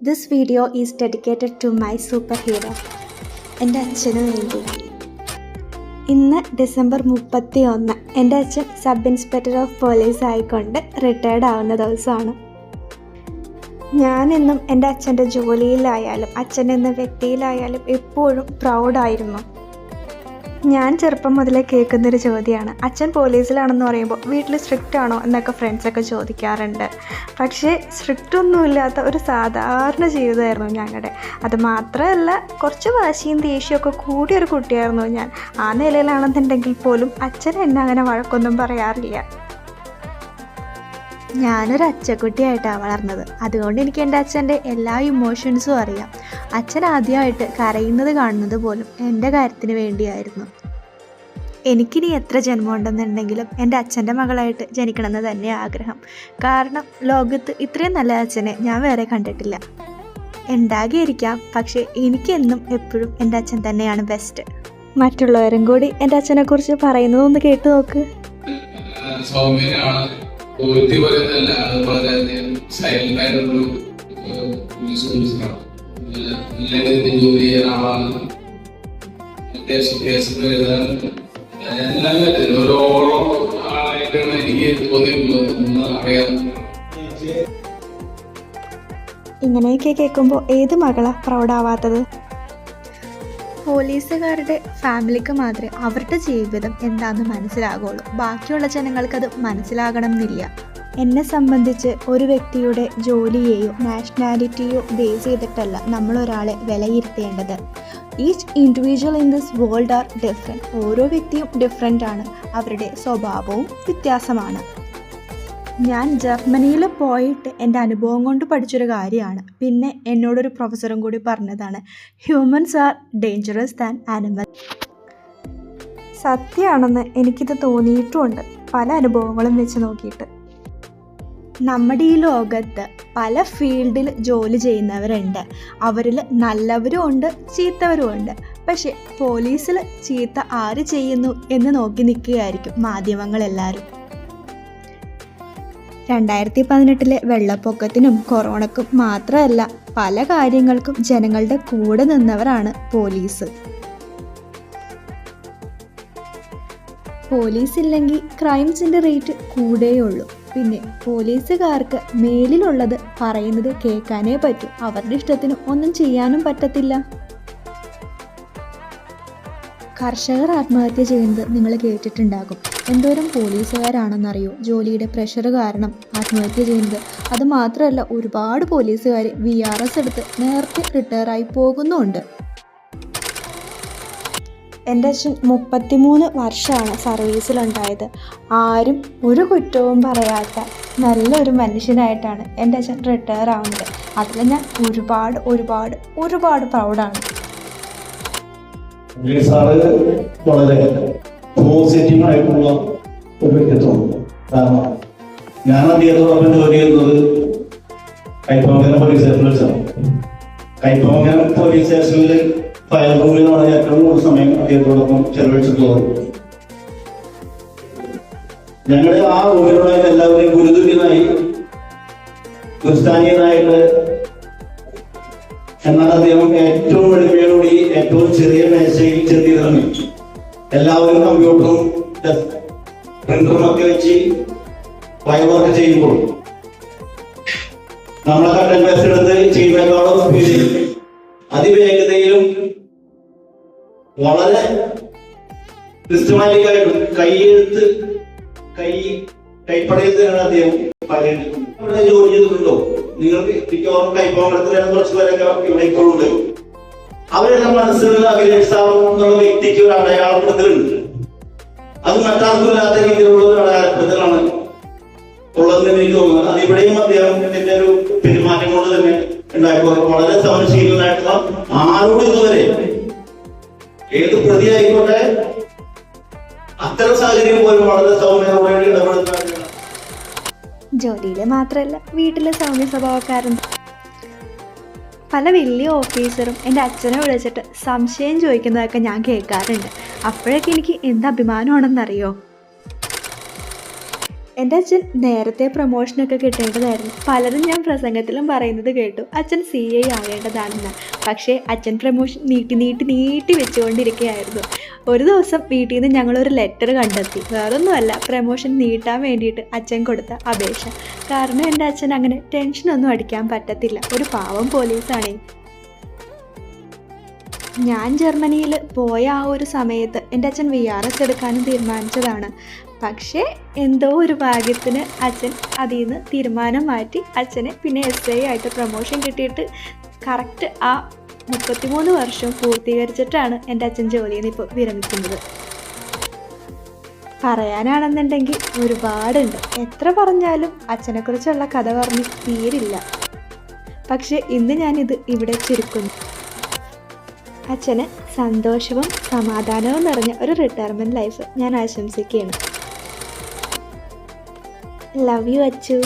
This video is dedicated to my superhero, എൻ്റെ അച്ഛന് വേണ്ടി. ഇന്ന് ഡിസംബർ 31 എൻ്റെ അച്ഛൻ സബ് ഇൻസ്പെക്ടർ ഓഫ് പോലീസ് ആയിക്കൊണ്ട് റിട്ടയർഡ് ആവുന്ന ദിവസമാണ്. ഞാനെന്നും എൻ്റെ അച്ഛൻ്റെ ജോലിയിലായാലും അച്ഛൻ എന്ന വ്യക്തിയിലായാലും എപ്പോഴും പ്രൗഡായിരുന്നു. ഞാൻ ചെറുപ്പം മുതലേ കേൾക്കുന്നൊരു ചോദ്യമാണ്, അച്ഛൻ പോലീസിലാണെന്ന് പറയുമ്പോൾ വീട്ടിൽ സ്ട്രിക്റ്റ് ആണോ എന്നൊക്കെ ഫ്രണ്ട്സൊക്കെ ചോദിക്കാറുണ്ട്. പക്ഷേ സ്ട്രിക്റ്റ് ഒന്നുമില്ലാത്ത ഒരു സാധാരണ ജീവിതമായിരുന്നു ഞങ്ങളുടെ. അത് മാത്രമല്ല, കുറച്ച് വാശിയും ദേഷ്യമൊക്കെ കൂടിയൊരു കുട്ടിയായിരുന്നു ഞാൻ. ആ നിലയിലാണെന്നുണ്ടെങ്കിൽ പോലും അച്ഛൻ എന്നെ അങ്ങനെ വഴക്കൊന്നും പറയാറില്ല. ഞാനൊരു അച്ചക്കുട്ടിയായിട്ടാണ് വളർന്നത്. അതുകൊണ്ട് എനിക്ക് എൻ്റെ അച്ഛൻ്റെ എല്ലാ ഇമോഷൻസും അറിയാം. അച്ഛൻ ആദ്യമായിട്ട് കരയുന്നത് കാണുന്നത് പോലും എൻ്റെ കാര്യത്തിന് വേണ്ടിയായിരുന്നു. എനിക്കിനി എത്ര ജന്മമുണ്ടെന്നുണ്ടെങ്കിലും എൻ്റെ അച്ഛൻ്റെ മകളായിട്ട് ജനിക്കണമെന്ന് തന്നെ ആഗ്രഹം. കാരണം ലോകത്ത് ഇത്രയും നല്ല അച്ഛനെ ഞാൻ വേറെ കണ്ടിട്ടില്ല. ഉണ്ടാകിയിരിക്കാം, പക്ഷേ എനിക്കെന്നും എപ്പോഴും എൻ്റെ അച്ഛൻ തന്നെയാണ് ബെസ്റ്റ്. മറ്റുള്ളവരും കൂടി എൻ്റെ അച്ഛനെക്കുറിച്ച് പറയുന്നതൊന്ന് കേട്ടു നോക്ക്. പൂർത്തി പറയുന്നതല്ല, അതുപോലെ സൈലന്റ് ആയിട്ടുള്ളൊരു പോലീസ് ഓഫീസറാണ്. എല്ലാവരും ജോലി ചെയ്യുന്ന ആളാണ്. അത്യാവശ്യം കേസുകൾ എഴുതാൻ എല്ലാ കാര്യത്തിലും ഓരോളം ആളായിട്ടാണ് എനിക്ക് തോന്നിയിട്ടുള്ളത്. അറിയാം, ഇങ്ങനെയൊക്കെ കേൾക്കുമ്പോൾ ഏത് മകളാ പ്രൗഡാവാത്തത്? പോലീസുകാരുടെ ഫാമിലിക്ക് മാത്രമേ അവരുടെ ജീവിതം എന്താണെന്ന് മനസ്സിലാകുള്ളൂ. ബാക്കിയുള്ള ജനങ്ങൾക്കത് മനസ്സിലാകണം എന്നില്ല. എന്നെ സംബന്ധിച്ച് ഒരു വ്യക്തിയുടെ ജോലിയെയോ നാഷണാലിറ്റിയോ ബേസ് ചെയ്തിട്ടല്ല നമ്മളൊരാളെ വിലയിരുത്തേണ്ടത്. Each individual in this world are different. ഓരോ വ്യക്തിയും ഡിഫറെൻ്റ് ആണ്. അവരുടെ സ്വഭാവവും വ്യത്യാസമാണ്. ഞാൻ ജർമ്മനിയിൽ പോയിട്ട് എൻ്റെ അനുഭവം കൊണ്ട് പഠിച്ചൊരു കാര്യമാണ്. പിന്നെ എന്നോടൊരു പ്രൊഫസറും കൂടി പറഞ്ഞതാണ്, humans are dangerous than animal. സത്യമാണെന്ന് എനിക്കിത് തോന്നിയിട്ടുമുണ്ട്, പല അനുഭവങ്ങളും വെച്ച് നോക്കിയിട്ട്. നമ്മുടെ ഈ ലോകത്ത് പല ഫീൽഡിൽ ജോലി ചെയ്യുന്നവരുണ്ട്. അവരിൽ നല്ലവരും ഉണ്ട്, ചീത്തവരും ഉണ്ട്. പക്ഷേ പോലീസിൽ ചീത്ത ആര് ചെയ്യുന്നു എന്ന് നോക്കി നിൽക്കുകയായിരിക്കും മാധ്യമങ്ങളെല്ലാവരും. 2018 വെള്ളപ്പൊക്കത്തിനും കൊറോണക്കും മാത്രമല്ല, പല കാര്യങ്ങൾക്കും ജനങ്ങളുടെ കൂടെ നിന്നവരാണ് പോലീസ്. പോലീസ് ഇല്ലെങ്കിൽ ക്രൈംസിൻ്റെ റേറ്റ് കൂടെയുള്ളൂ. പിന്നെ പോലീസുകാർക്ക് മേലിലുള്ളത് പറയുന്നത് കേൾക്കാനേ പറ്റൂ. അവരുടെ ഇഷ്ടത്തിന് ഒന്നും ചെയ്യാനും പറ്റത്തില്ല. കർഷകർ ആത്മഹത്യ ചെയ്യുന്നത് നിങ്ങൾ കേട്ടിട്ടുണ്ടാകും. എന്തോരം പോലീസുകാരാണെന്നറിയോ ജോലിയുടെ പ്രഷർ കാരണം ആത്മഹത്യ ചെയ്യുന്നത്? അത് മാത്രമല്ല, ഒരുപാട് പോലീസുകാർ VRS എടുത്ത് നേരത്തെ റിട്ടയറായി പോകുന്നുമുണ്ട്. എൻ്റെ അച്ഛൻ 33 വർഷമാണ് സർവീസിലുണ്ടായത്. ആരും ഒരു കുറ്റവും പറയാത്ത നല്ലൊരു മനുഷ്യനായിട്ടാണ് എൻ്റെ അച്ഛൻ റിട്ടയർ ആവുന്നത്. അതിൽ ഞാൻ ഒരുപാട് ഒരുപാട് ഒരുപാട് പ്രൗഡാണ്. വളരെ പോസിറ്റീവ് ആയിട്ടുള്ള ഒരു വ്യക്തിത്വം. കാരണം ഞാൻ അദ്ദേഹത്തോടൊപ്പം ജോലി ചെയ്യുന്നത് കൈപ്പമംഗലം പോലീസ് സ്റ്റേഷനിൽ വെച്ചാണ്. കൈപ്പമംഗലം പോലീസ് സ്റ്റേഷനിൽ ഫയർ റൂമിലാണ് ഏറ്റവും കൂടുതൽ സമയം അദ്ദേഹത്തോടൊപ്പം ചെലവഴിച്ചിട്ടുള്ളത്. ഞങ്ങളുടെ ആ റൂമിലുള്ള എല്ലാവരെയും ഗുരുതുല്യനായി ഗുരുസ്ഥാനീയനായിട്ട്, എന്നാൽ അദ്ദേഹം ഏറ്റവും എളിമയോടുകൂടി ഏറ്റവും ചെറിയ മേശയിൽ ചെറിയതാണ്. എല്ലാവരും കമ്പ്യൂട്ടറും പ്രിന്ററും ഒക്കെ വെച്ച് ഫയൽ വർക്ക് ചെയ്യുമ്പോൾ നമ്മളെ കണ്ടന്റ് ബേസ് എടുത്ത് ചെയ്യുന്നതിനോടും അതിവേഗതയിലും വളരെ സിസ്റ്റമാറ്റിക് ആയിട്ടും കൈപ്പടയിൽ തന്നെയാണ് അദ്ദേഹം ഇവിടെ ജോലി ചെയ്തിട്ടുണ്ടോ? നിങ്ങൾക്ക് മിക്കവാറും കൈപ്പമംഗലത്തിലാണ് കുറച്ച് പേരൊക്കെ ഇവിടെ ഇപ്പോഴുണ്ട്. അവരെല്ലാം മനസ്സിൽ അഖിലേഷ് വ്യക്തിക്ക് ഒരു അടയാളപ്പെടുത്തലുണ്ട്. അത് മറ്റാർക്കുമില്ലാത്ത രീതിയിലുള്ള ഒരു അടയാളപ്പെടുത്തലാണ് ഉള്ളതെന്ന് എനിക്ക് തോന്നുന്നത്. അത് ഇവിടെയും അദ്ദേഹത്തിന്റെ ഒരു പെരുമാറ്റം കൊണ്ട് തന്നെ ഉണ്ടായിക്കോട്ടെ. വളരെ സഹനശീലനായിട്ടുള്ള, ആരോടും ഇതുവരെ ഏത് പ്രതിയായിക്കോട്ടെ അത്തരം സാഹചര്യം പോലും വളരെ സൗമ്യതയോടെ ഇടപെടുന്ന. ജോലിയിൽ മാത്രമല്ല, വീട്ടിലെ സൗമ്യ സ്വഭാവക്കാരൻ. പല വലിയ ഓഫീസറും എൻ്റെ അച്ഛനെ വിളിച്ചിട്ട് സംശയം ചോദിക്കുന്നതൊക്കെ ഞാൻ കേൾക്കാറുണ്ട്. അപ്പോഴൊക്കെ എനിക്ക് എന്ത് അഭിമാനമാണെന്നറിയോ. എൻ്റെ അച്ഛൻ നേരത്തെ പ്രൊമോഷനൊക്കെ കിട്ടേണ്ടതായിരുന്നു. പലരും ഞാൻ പ്രസംഗത്തിലും പറയുന്നത് കേട്ടു അച്ഛൻ CA ആവേണ്ടതാണെന്ന്. പക്ഷേ അച്ഛൻ പ്രൊമോഷൻ നീട്ടി വെച്ചുകൊണ്ടിരിക്കുകയായിരുന്നു. ഒരു ദിവസം വീട്ടിൽ നിന്ന് ഞങ്ങളൊരു ലെറ്റർ കണ്ടെത്തി. വേറൊന്നുമല്ല, പ്രൊമോഷൻ നീട്ടാൻ വേണ്ടിയിട്ട് അച്ഛൻ കൊടുത്ത അപേക്ഷ. കാരണം എൻ്റെ അച്ഛൻ അങ്ങനെ ടെൻഷനൊന്നും അടിക്കാൻ പറ്റത്തില്ല. ഒരു പാവം പോലീസാണേ. ഞാൻ ജർമ്മനിയിൽ പോയ ആ ഒരു സമയത്ത് എൻ്റെ അച്ഛൻ VRS എടുക്കാനും തീരുമാനിച്ചതാണ്. പക്ഷേ എന്തോ ഒരു ഭാഗ്യത്തിന് അച്ഛൻ അതിൽ നിന്ന് തീരുമാനം മാറ്റി അച്ഛന് പിന്നെ SI ആയിട്ട് പ്രൊമോഷൻ കിട്ടിയിട്ട് കറക്റ്റ് ആ 33 വർഷം പൂർത്തീകരിച്ചിട്ടാണ് എൻ്റെ അച്ഛൻ ജോലിയിൽ നിന്ന് ഇപ്പോൾ വിരമിക്കുന്നത്. പറയാനാണെന്നുണ്ടെങ്കിൽ ഒരുപാടുണ്ട്. എത്ര പറഞ്ഞാലും അച്ഛനെക്കുറിച്ചുള്ള കഥ പറഞ്ഞ് തീരില്ല. പക്ഷേ ഇന്ന് ഞാനിത് ഇവിടെ ചുരുക്കുന്നു. അച്ഛന് സന്തോഷവും സമാധാനവും നിറഞ്ഞ ഒരു റിട്ടയർമെൻറ്റ് ലൈഫ് ഞാൻ ആശംസിക്കുകയാണ്. Love you Achu.